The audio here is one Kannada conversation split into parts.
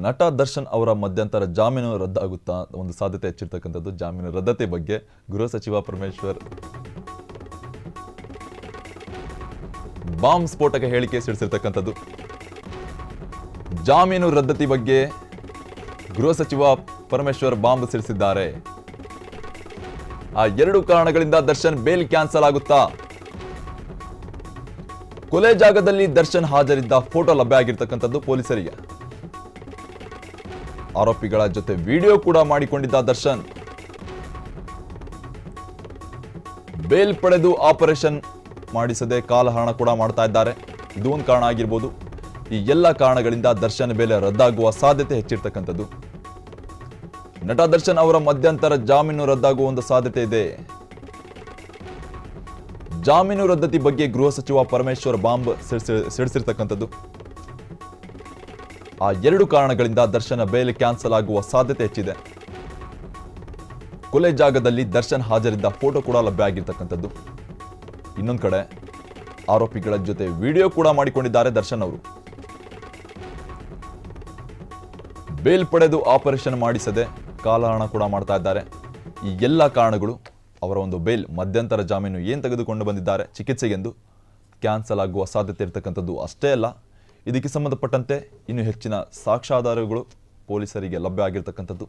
ನಟ ದರ್ಶನ್ ಅವರ ಮಧ್ಯಂತರ ಜಾಮೀನು ರದ್ದಾಗುತ್ತಾ ಒಂದು ಸಾಧ್ಯತೆ ಹೆಚ್ಚಿರತಕ್ಕಂಥದ್ದು. ಜಾಮೀನು ರದ್ದತಿ ಬಗ್ಗೆ ಗೃಹ ಸಚಿವ ಪರಮೇಶ್ವರ್ ಬಾಂಬ್ ಸ್ಫೋಟಕ ಹೇಳಿಕೆ ಸಿಡಿಸಿರ್ತಕ್ಕಂಥದ್ದು. ಜಾಮೀನು ರದ್ದತಿ ಬಗ್ಗೆ ಗೃಹ ಸಚಿವ ಪರಮೇಶ್ವರ್ ಬಾಂಬ್ ಸಿಡಿಸಿದ್ದಾರೆ. ಆ ಎರಡು ಕಾರಣಗಳಿಂದ ದರ್ಶನ್ ಬೇಲ್ ಕ್ಯಾನ್ಸಲ್ ಆಗುತ್ತಾ? ಕೊಲೆ ಜಾಗದಲ್ಲಿ ದರ್ಶನ್ ಹಾಜರಿದ್ದ ಫೋಟೋ ಲಭ್ಯ ಆಗಿರ್ತಕ್ಕಂಥದ್ದು ಪೊಲೀಸರಿಗೆ. ಆರೋಪಿಗಳ ಜೊತೆ ವಿಡಿಯೋ ಕೂಡ ಮಾಡಿಕೊಂಡಿದ್ದ ದರ್ಶನ್. ಬೇಲ್ ಪಡೆದು ಆಪರೇಷನ್ ಮಾಡಿಸದೆ ಕಾಲಹರಣ ಕೂಡ ಮಾಡ್ತಾ ಇದ್ದಾರೆ. ಇದು ಒಂದು ಕಾರಣ ಆಗಿರ್ಬೋದು. ಈ ಎಲ್ಲ ಕಾರಣಗಳಿಂದ ದರ್ಶನ್ ಬೇಲೆ ರದ್ದಾಗುವ ಸಾಧ್ಯತೆ ಹೆಚ್ಚಿರ್ತಕ್ಕಂಥದ್ದು. ನಟ ದರ್ಶನ್ ಅವರ ಮಧ್ಯಂತರ ಜಾಮೀನು ರದ್ದಾಗುವ ಒಂದು ಸಾಧ್ಯತೆ ಇದೆ. ಜಾಮೀನು ರದ್ದತಿ ಬಗ್ಗೆ ಗೃಹ ಸಚಿವ ಪರಮೇಶ್ವರ್ ಬಾಂಬ್ ಸಿಡಿಸಿರ್ತಕ್ಕಂಥದ್ದು. ಆ ಎರಡು ಕಾರಣಗಳಿಂದ ದರ್ಶನ್ ಬೇಲ್ ಕ್ಯಾನ್ಸಲ್ ಆಗುವ ಸಾಧ್ಯತೆ ಹೆಚ್ಚಿದೆ. ಕೊಲೆ ಜಾಗದಲ್ಲಿ ದರ್ಶನ್ ಹಾಜರಿದ್ದ ಫೋಟೋ ಕೂಡ ಲಭ್ಯ ಆಗಿರ್ತಕ್ಕಂಥದ್ದು. ಇನ್ನೊಂದು ಕಡೆ ಆರೋಪಿಗಳ ಜೊತೆ ವಿಡಿಯೋ ಕೂಡ ಮಾಡಿಕೊಂಡಿದ್ದಾರೆ ದರ್ಶನ್ ಅವರು. ಬೇಲ್ ಪಡೆದು ಆಪರೇಷನ್ ಮಾಡಿಸದೆ ಕಾಲಹರಣ ಕೂಡ ಮಾಡ್ತಾ ಇದ್ದಾರೆ. ಈ ಎಲ್ಲ ಕಾರಣಗಳು ಅವರ ಒಂದು ಬೇಲ್ ಮಧ್ಯಂತರ ಜಾಮೀನು ಏನು ತೆಗೆದುಕೊಂಡು ಬಂದಿದ್ದಾರೆ ಚಿಕಿತ್ಸೆಗೆಂದು ಕ್ಯಾನ್ಸಲ್ ಆಗುವ ಸಾಧ್ಯತೆ ಇರತಕ್ಕಂಥದ್ದು. ಅಷ್ಟೇ ಅಲ್ಲ, ಇದಕ್ಕೆ ಸಂಬಂಧಪಟ್ಟಂತೆ ಇನ್ನೂ ಹೆಚ್ಚಿನ ಸಾಕ್ಷ್ಯಾಧಾರಗಳು ಪೊಲೀಸರಿಗೆ ಲಭ್ಯ ಆಗಿರ್ತಕ್ಕಂಥದ್ದು.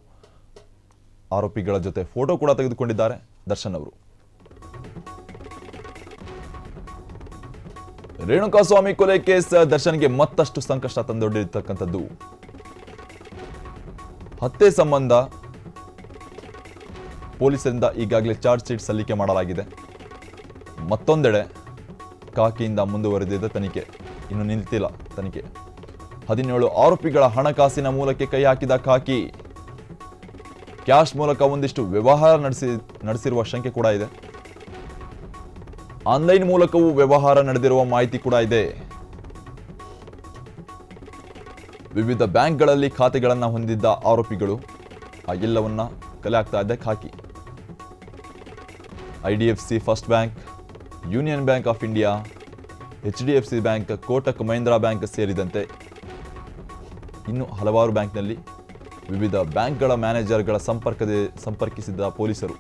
ಆರೋಪಿಗಳ ಜೊತೆ ಫೋಟೋ ಕೂಡ ತೆಗೆದುಕೊಂಡಿದ್ದಾರೆ ದರ್ಶನ್ ಅವರು. ರೇಣುಕಾಸ್ವಾಮಿ ಕೊಲೆ ಕೇಸ್ ದರ್ಶನ್ಗೆ ಮತ್ತಷ್ಟು ಸಂಕಷ್ಟ ತಂದೊಡ್ಡಿರ್ತಕ್ಕಂಥದ್ದು. ಹತ್ಯೆ ಸಂಬಂಧ ಪೊಲೀಸರಿಂದ ಈಗಾಗಲೇ ಚಾರ್ಜ್ ಶೀಟ್ ಸಲ್ಲಿಕೆ ಮಾಡಲಾಗಿದೆ. ಮತ್ತೊಂದೆಡೆ ಖಾಕಿಯಿಂದ ಮುಂದುವರೆದಿದ್ದ ತನಿಖೆ ಇನ್ನು ನಿಲ್ತಿಲ್ಲ. ತನಿಖೆ 17 ಆರೋಪಿಗಳ ಹಣಕಾಸಿನ ಮೂಲಕ್ಕೆ ಕೈ ಹಾಕಿದ ಖಾಕಿ. ಕ್ಯಾಶ್ ಮೂಲಕ ಒಂದಿಷ್ಟು ವ್ಯವಹಾರ ನಡೆಸಿರುವ ಶಂಕೆ ಕೂಡ ಇದೆ. ಆನ್ಲೈನ್ ಮೂಲಕವೂ ವ್ಯವಹಾರ ನಡೆದಿರುವ ಮಾಹಿತಿ ಕೂಡ ಇದೆ. ವಿವಿಧ ಬ್ಯಾಂಕ್ಗಳಲ್ಲಿ ಖಾತೆಗಳನ್ನು ಹೊಂದಿದ್ದ ಆರೋಪಿಗಳು ಆ ಎಲ್ಲವನ್ನ ಕಲೆ ಹಾಕ್ತಾ ಇದ್ದ ಖಾಕಿ. IDFC first bank, union bank of India, HDFC bank, Kotak Mahindra bank ಸೇರಿದಂತೆ ಇನ್ನು ಹಲವಾರು ಬ್ಯಾಂಕ್ನಲ್ಲಿ ವಿವಿಧ ಬ್ಯಾಂಕ್ಗಳ ಮ್ಯಾನೇಜರ್ಗಳ ಸಂಪರ್ಕಿಸಿದ ಪೊಲೀಸರು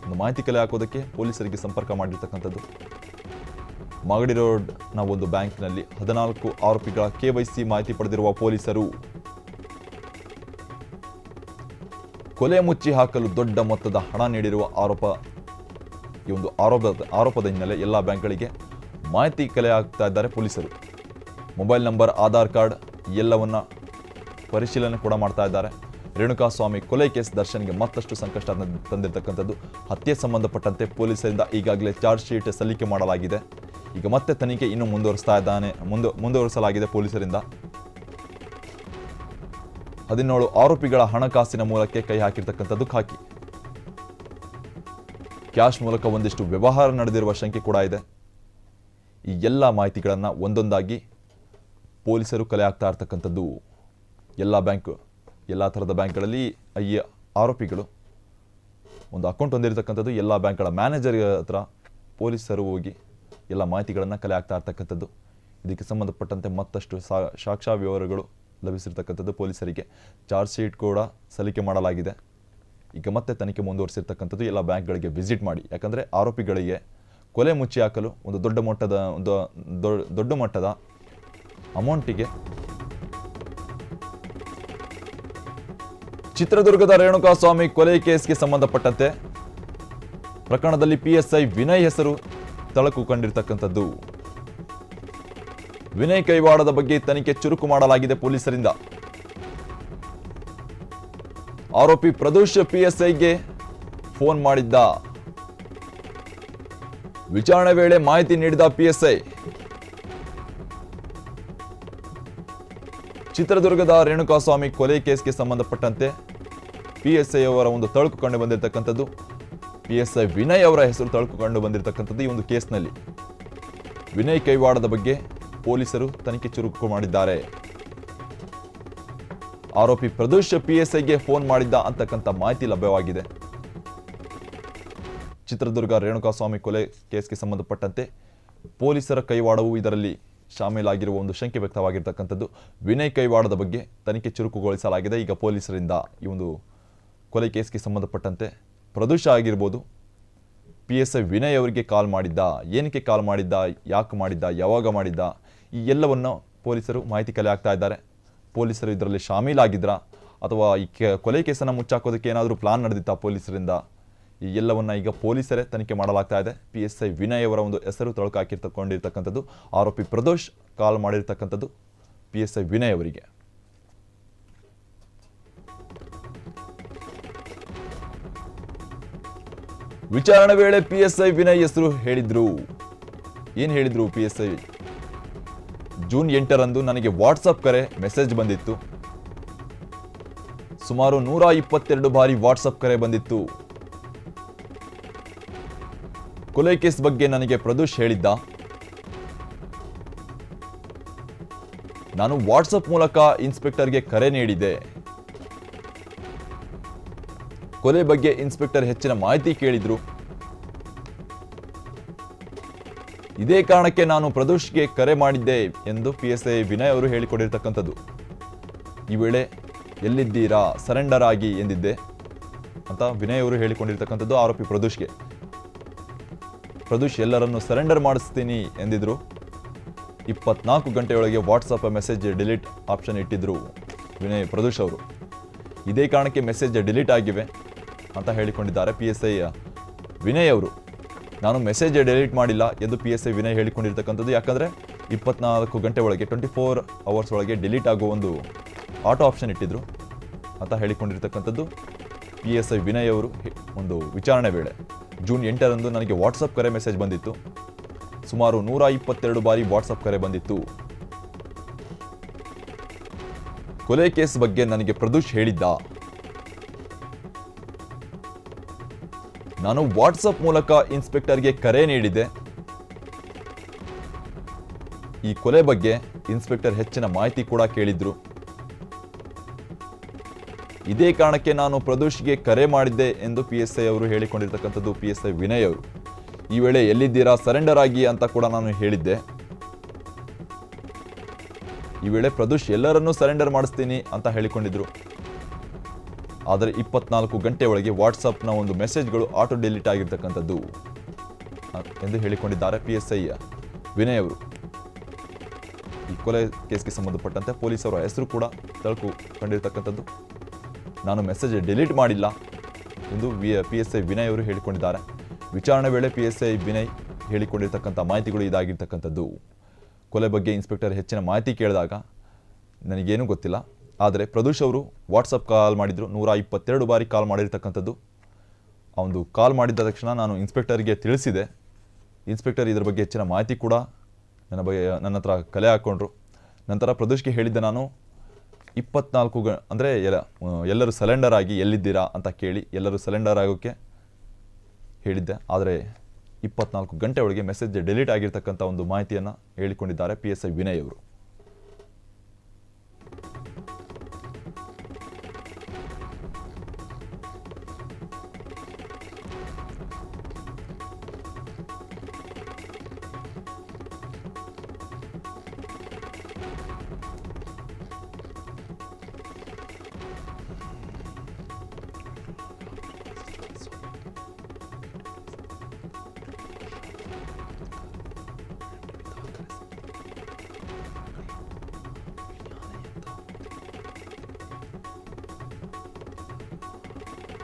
ಒಂದು ಮಾಹಿತಿ ಕಲೆ ಹಾಕೋದಕ್ಕೆ ಪೊಲೀಸರಿಗೆ ಸಂಪರ್ಕ ಮಾಡಿರ್ತಕ್ಕಂಥದ್ದು. ಮಾಗಡಿ ರೋಡ್ನ ಒಂದು ಬ್ಯಾಂಕ್ನಲ್ಲಿ 14 ಆರೋಪಿಗಳ KYC ಮಾಹಿತಿ ಪಡೆದಿರುವ ಪೊಲೀಸರು ಕೊಲೆ ಮುಚ್ಚಿ ಹಾಕಲು ದೊಡ್ಡ ಮೊತ್ತದ ಹಣ ನೀಡಿರುವ ಈ ಒಂದು ಆರೋಪದ ಹಿನ್ನೆಲೆ ಎಲ್ಲ ಬ್ಯಾಂಕ್ಗಳಿಗೆ ಮಾಹಿತಿ ಕಲೆ ಹಾಕ್ತಾ ಇದ್ದಾರೆ ಪೊಲೀಸರು. ಮೊಬೈಲ್ ನಂಬರ್, ಆಧಾರ್ ಕಾರ್ಡ್ ಎಲ್ಲವನ್ನ ಪರಿಶೀಲನೆ ಕೂಡ ಮಾಡ್ತಾ ಇದ್ದಾರೆ. ರೇಣುಕಾಸ್ವಾಮಿ ಕೊಲೆ ಕೇಸ್ ದರ್ಶನ್ಗೆ ಮತ್ತಷ್ಟು ಸಂಕಷ್ಟ ತಂದಿರತಕ್ಕಂಥದ್ದು. ಹತ್ಯೆ ಸಂಬಂಧಪಟ್ಟಂತೆ ಪೊಲೀಸರಿಂದ ಈಗಾಗಲೇ ಚಾರ್ಜ್ ಶೀಟ್ ಸಲ್ಲಿಕೆ ಮಾಡಲಾಗಿದೆ. ಈಗ ಮತ್ತೆ ತನಿಖೆ ಇನ್ನೂ ಮುಂದುವರಿಸಲಾಗಿದೆ ಪೊಲೀಸರಿಂದ. 17 ಆರೋಪಿಗಳ ಹಣಕಾಸಿನ ಮೂಲಕ್ಕೆ ಕೈ ಹಾಕಿರ್ತಕ್ಕಂಥದ್ದು ಖಾಕಿ. ಕ್ಯಾಶ್ ಮೂಲಕ ಒಂದಿಷ್ಟು ವ್ಯವಹಾರ ನಡೆದಿರುವ ಶಂಕೆ ಕೂಡ ಇದೆ. ಈ ಎಲ್ಲ ಮಾಹಿತಿಗಳನ್ನು ಒಂದೊಂದಾಗಿ ಪೊಲೀಸರು ಕಲೆ ಹಾಕ್ತಾ ಇರ್ತಕ್ಕಂಥದ್ದು. ಎಲ್ಲ ಥರದ ಬ್ಯಾಂಕ್ಗಳಲ್ಲಿ ಈ ಆರೋಪಿಗಳು ಒಂದು ಅಕೌಂಟ್ ಹೊಂದಿರತಕ್ಕಂಥದ್ದು. ಎಲ್ಲ ಬ್ಯಾಂಕ್ಗಳ ಮ್ಯಾನೇಜರ್ ಹತ್ರ ಪೊಲೀಸರು ಹೋಗಿ ಎಲ್ಲ ಮಾಹಿತಿಗಳನ್ನು ಕಲೆ ಹಾಕ್ತಾ ಇರ್ತಕ್ಕಂಥದ್ದು. ಇದಕ್ಕೆ ಸಂಬಂಧಪಟ್ಟಂತೆ ಮತ್ತಷ್ಟು ಸಾಕ್ಷ್ಯ ವಿವರಗಳು ಲಭಿಸಿರ್ತಕ್ಕಂಥದ್ದು. ಪೊಲೀಸರಿಗೆ ಚಾರ್ಜ್ ಶೀಟ್ ಕೂಡ ಸಲ್ಲಿಕೆ ಮಾಡಲಾಗಿದೆ. ಈಗ ಮತ್ತೆ ತನಿಖೆ ಮುಂದುವರಿಸಿರ್ತಕ್ಕಂಥದ್ದು. ಎಲ್ಲ ಬ್ಯಾಂಕ್ಗಳಿಗೆ ವಿಸಿಟ್ ಮಾಡಿ, ಯಾಕಂದರೆ ಆರೋಪಿಗಳಿಗೆ ಕೊಲೆ ಮುಚ್ಚಿ ಹಾಕಲು ಒಂದು ದೊಡ್ಡ ಮಟ್ಟದ ಅಮೌಂಟಿಗೆ ಚಿತ್ರದುರ್ಗದ ರೇಣುಕಾಸ್ವಾಮಿ ಕೊಲೆ ಕೇಸ್ಗೆ ಸಂಬಂಧಪಟ್ಟಂತೆ ಪ್ರಕರಣದಲ್ಲಿ PSI ವಿನಯ್ ಹೆಸರು ತಳಕು ಕಂಡಿರ್ತಕ್ಕಂಥದ್ದು. ವಿನಯ್ ಕೈವಾಡದ ಬಗ್ಗೆ ತನಿಖೆ ಚುರುಕು ಮಾಡಲಾಗಿದೆ ಪೊಲೀಸರಿಂದ. ಆರೋಪಿ ಪ್ರದೋಷ್ PSIಗೆ ಫೋನ್ ಮಾಡಿದ್ದ. ವಿಚಾರಣೆ ವೇಳೆ ಮಾಹಿತಿ ನೀಡಿದ PSI. ಚಿತ್ರದುರ್ಗದ ರೇಣುಕಾಸ್ವಾಮಿ ಕೊಲೆ ಕೇಸ್ಗೆ ಸಂಬಂಧಪಟ್ಟಂತೆ PSI ಅವರ ಒಂದು ತಳಕು ಕಂಡು ಬಂದಿರತಕ್ಕಂಥದ್ದು. PSI ವಿನಯ್ ಅವರ ಹೆಸರು ತಳಕು ಕಂಡು ಬಂದಿರತಕ್ಕಂಥದ್ದು. ಈ ಒಂದು ಕೇಸ್ನಲ್ಲಿ ವಿನಯ್ ಕೈವಾಡದ ಬಗ್ಗೆ ಪೊಲೀಸರು ತನಿಖೆ ಚುರುಕು ಮಾಡಿದ್ದಾರೆ. ಆರೋಪಿ ಪ್ರದೋಷ್ PSIಗೆ ಫೋನ್ ಮಾಡಿದ್ದ ಅಂತಕ್ಕಂಥ ಮಾಹಿತಿ ಲಭ್ಯವಾಗಿದೆ. ಚಿತ್ರದುರ್ಗ ರೇಣುಕಾಸ್ವಾಮಿ ಕೊಲೆ ಕೇಸ್ಗೆ ಸಂಬಂಧಪಟ್ಟಂತೆ ಪೊಲೀಸರ ಕೈವಾಡವು ಇದರಲ್ಲಿ ಶಾಮೀಲಾಗಿರುವ ಒಂದು ಶಂಕೆ ವ್ಯಕ್ತವಾಗಿರ್ತಕ್ಕಂಥದ್ದು. ವಿನಯ್ ಕೈವಾಡದ ಬಗ್ಗೆ ತನಿಖೆ ಚುರುಕುಗೊಳಿಸಲಾಗಿದೆ. ಈಗ ಪೊಲೀಸರಿಂದ ಈ ಒಂದು ಕೊಲೆ ಕೇಸ್ಗೆ ಸಂಬಂಧಪಟ್ಟಂತೆ ಪ್ರದೋಷ ಆಗಿರ್ಬೋದು, PSI ವಿನಯ್ ಅವರಿಗೆ ಕಾಲ್ ಮಾಡಿದ್ದ, ಏನಕ್ಕೆ ಕಾಲ್ ಮಾಡಿದ್ದ, ಯಾಕೆ ಮಾಡಿದ್ದ, ಯಾವಾಗ ಮಾಡಿದ್ದ, ಈ ಎಲ್ಲವನ್ನು ಪೊಲೀಸರು ಮಾಹಿತಿ ಕಲೆ ಆಗ್ತಾ ಇದ್ದಾರೆ. ಪೊಲೀಸರು ಇದರಲ್ಲಿ ಶಾಮೀಲಾಗಿದ್ರಾ ಅಥವಾ ಈ ಕೊಲೆ ಕೇಸನ್ನು ಮುಚ್ಚಾಕೋದಕ್ಕೆ ಏನಾದರೂ ಪ್ಲಾನ್ ನಡೆದಿತ್ತಾ ಪೊಲೀಸರಿಂದ, ಈ ಎಲ್ಲವನ್ನು ಈಗ ಪೊಲೀಸರೇ ತನಿಖೆ ಮಾಡಲಾಗ್ತಾ ಇದೆ. PSI ವಿನಯ್ ಅವರ ಒಂದು ಹೆಸರು ತಳುಕು ಹಾಕಿರ್ತಕೊಂಡಿರ್ತಕ್ಕಂಥದ್ದು. ಆರೋಪಿ ಪ್ರದೋಷ್ ಕಾಲ್ ಮಾಡಿರ್ತಕ್ಕಂಥದ್ದು PSI ವಿನಯ್ ಅವರಿಗೆ. ವಿಚಾರಣೆ ವೇಳೆ PSI ವಿನಯ್ ಹೆಸರು ಹೇಳಿದ್ರು. ಏನು ಹೇಳಿದ್ರು PSI? ಜೂನ್ 8ರಂದು ನನಗೆ ವಾಟ್ಸಪ್ ಕರೆ ಮೆಸೇಜ್ ಬಂದಿತ್ತು. ಸುಮಾರು 122 ಬಾರಿ ವಾಟ್ಸಪ್ ಕರೆ ಬಂದಿತ್ತು. ಕೊಲೆ ಕೇಸ್ ಬಗ್ಗೆ ನನಗೆ ಪ್ರದೋಷ್ ಹೇಳಿದ್ದ. ನಾನು ವಾಟ್ಸಪ್ ಮೂಲಕ ಇನ್ಸ್ಪೆಕ್ಟರ್ಗೆ ಕರೆ ನೀಡಿದೆ. ಕೊಲೆ ಬಗ್ಗೆ ಇನ್ಸ್ಪೆಕ್ಟರ್ ಹೆಚ್ಚಿನ ಮಾಹಿತಿ ಕೇಳಿದ್ರು. ಇದೇ ಕಾರಣಕ್ಕೆ ನಾನು ಪ್ರದೋಷ್ಗೆ ಕರೆ ಮಾಡಿದ್ದೆ ಎಂದು PSI ವಿನಯ್ ಅವರು ಹೇಳಿಕೊಂಡಿರ್ತಕ್ಕಂಥದ್ದು. ಈ ವೇಳೆ ಎಲ್ಲಿದ್ದೀರಾ, ಸರೆಂಡರ್ ಆಗಿ ಎಂದಿದ್ದೆ ಅಂತ ವಿನಯ್ ಅವರು ಹೇಳಿಕೊಂಡಿರ್ತಕ್ಕಂಥದ್ದು ಆರೋಪಿ ಪ್ರದೋಷ್ಗೆ. ಪ್ರದೋಷ್ ಎಲ್ಲರನ್ನು ಸರೆಂಡರ್ ಮಾಡಿಸ್ತೀನಿ ಎಂದಿದ್ರು. 24 ಗಂಟೆಯೊಳಗೆ ವಾಟ್ಸಪ್ ಮೆಸೇಜ್ ಡಿಲೀಟ್ ಆಪ್ಷನ್ ಇಟ್ಟಿದ್ರು ಪ್ರದೋಷ್ ಅವರು. ಇದೇ ಕಾರಣಕ್ಕೆ ಮೆಸೇಜ್ ಡಿಲೀಟ್ ಆಗಿವೆ ಅಂತ ಹೇಳಿಕೊಂಡಿದ್ದಾರೆ PSI ವಿನಯ್ ಅವರು. ನಾನು ಮೆಸೇಜ್ ಡಿಲೀಟ್ ಮಾಡಿಲ್ಲ ಎಂದು PSI ವಿನಯ್ ಹೇಳಿಕೊಂಡಿರ್ತಕ್ಕಂಥದ್ದು. ಯಾಕಂದರೆ 24 ಗಂಟೆ ಒಳಗೆ 24 ಅವರ್ಸ್ ಒಳಗೆ ಡಿಲೀಟ್ ಆಗೋ ಒಂದು ಆಟೋ ಆಪ್ಷನ್ ಇಟ್ಟಿದ್ರು ಅಂತ ಹೇಳಿಕೊಂಡಿರ್ತಕ್ಕಂಥದ್ದು PSI ವಿನಯ್ ಅವರು. ಒಂದು ವಿಚಾರಣೆ ವೇಳೆ ಜೂನ್ 8ರಂದು ನನಗೆ ವಾಟ್ಸಪ್ ಕರೆ ಮೆಸೇಜ್ ಬಂದಿತ್ತು. ಸುಮಾರು 122 ಬಾರಿ ವಾಟ್ಸಪ್ ಕರೆ ಬಂದಿತ್ತು. ಕೊಲೆ ಕೇಸ್ ಬಗ್ಗೆ ನನಗೆ ಪ್ರದೋಷ್ ಹೇಳಿದ್ದ. ನಾನು ವಾಟ್ಸಪ್ ಮೂಲಕ ಇನ್ಸ್ಪೆಕ್ಟರ್ಗೆ ಕರೆ ನೀಡಿದೆ. ಈ ಕೊಲೆ ಬಗ್ಗೆ ಇನ್ಸ್ಪೆಕ್ಟರ್ ಹೆಚ್ಚಿನ ಮಾಹಿತಿ ಕೂಡ ಕೇಳಿದ್ರು. ಇದೇ ಕಾರಣಕ್ಕೆ ನಾನು ಪ್ರದೋಷ್ಗೆ ಕರೆ ಮಾಡಿದ್ದೆ ಎಂದು PSI ಅವರು ಹೇಳಿಕೊಂಡಿರ್ತಕ್ಕಂಥದ್ದು PSI ವಿನಯ್ ಅವರು. ಈ ವೇಳೆ ಎಲ್ಲಿದ್ದೀರಾ, ಸರೆಂಡರ್ ಆಗಿ ಅಂತ ಕೂಡ ನಾನು ಹೇಳಿದ್ದೆ. ಈ ವೇಳೆ ಪ್ರದೋಷ್ ಎಲ್ಲರನ್ನೂ ಸರೆಂಡರ್ ಮಾಡಿಸ್ತೀನಿ ಅಂತ ಹೇಳಿಕೊಂಡಿದ್ರು. ಆದರೆ 24 ಗಂಟೆ ಒಳಗೆ ವಾಟ್ಸಪ್ನ ಒಂದು ಮೆಸೇಜ್ಗಳು ಆಟೋ ಡಿಲೀಟ್ ಆಗಿರ್ತಕ್ಕಂಥದ್ದು ಎಂದು ಹೇಳಿಕೊಂಡಿದ್ದಾರೆ PSI ವಿನಯ್ ಅವರು. ಈ ಕೊಲೆ ಕೇಸ್ಗೆ ಸಂಬಂಧಪಟ್ಟಂತೆ ಪೊಲೀಸರ ಹೆಸರು ಕೂಡ ತಳುಕು ಕಂಡಿರ್ತಕ್ಕಂಥದ್ದು. ನಾನು ಮೆಸೇಜ್ ಡಿಲೀಟ್ ಮಾಡಿಲ್ಲ ಎಂದು PSI ವಿನಯ್ ಅವರು ಹೇಳಿಕೊಂಡಿದ್ದಾರೆ. ವಿಚಾರಣೆ ವೇಳೆ PSI ವಿನಯ್ ಹೇಳಿಕೊಂಡಿರ್ತಕ್ಕಂಥ ಮಾಹಿತಿಗಳು ಇದಾಗಿರ್ತಕ್ಕಂಥದ್ದು. ಕೊಲೆ ಬಗ್ಗೆ ಇನ್ಸ್ಪೆಕ್ಟರ್ ಹೆಚ್ಚಿನ ಮಾಹಿತಿ ಕೇಳಿದಾಗ ನನಗೇನೂ ಗೊತ್ತಿಲ್ಲ, ಆದರೆ ಪ್ರದೋಷ್ ಅವರು ವಾಟ್ಸಪ್ ಕಾಲ್ ಮಾಡಿದ್ರು. 122 ಬಾರಿ ಕಾಲ್ ಮಾಡಿರ್ತಕ್ಕಂಥದ್ದು. ಆ ಒಂದು ಕಾಲ್ ಮಾಡಿದ ತಕ್ಷಣ ನಾನು ಇನ್ಸ್ಪೆಕ್ಟರ್ಗೆ ತಿಳಿಸಿದೆ. ಇನ್ಸ್ಪೆಕ್ಟರ್ ಇದರ ಬಗ್ಗೆ ಹೆಚ್ಚಿನ ಮಾಹಿತಿ ಕೂಡ ನನ್ನ ಹತ್ರ ಕಲೆ ಹಾಕ್ಕೊಂಡ್ರು. ನಂತರ ಪ್ರದೋಷ್ಗೆ ಹೇಳಿದ್ದೆ, ನಾನು 24 ಅಂದರೆ ಎಲ್ಲರೂ ಸರೆಂಡರ್ ಆಗಿ ಎಲ್ಲಿದ್ದೀರಾ ಅಂತ ಕೇಳಿ ಎಲ್ಲರೂ ಸರೆಂಡರ್ ಆಗೋಕ್ಕೆ ಹೇಳಿದ್ದೆ. ಆದರೆ 24 ಗಂಟೆ ಒಳಗೆ ಮೆಸೇಜ್ ಡಿಲೀಟ್ ಆಗಿರ್ತಕ್ಕಂಥ ಒಂದು ಮಾಹಿತಿಯನ್ನು ಹೇಳಿಕೊಂಡಿದ್ದಾರೆ PSI ವಿನಯ್ ಅವರು.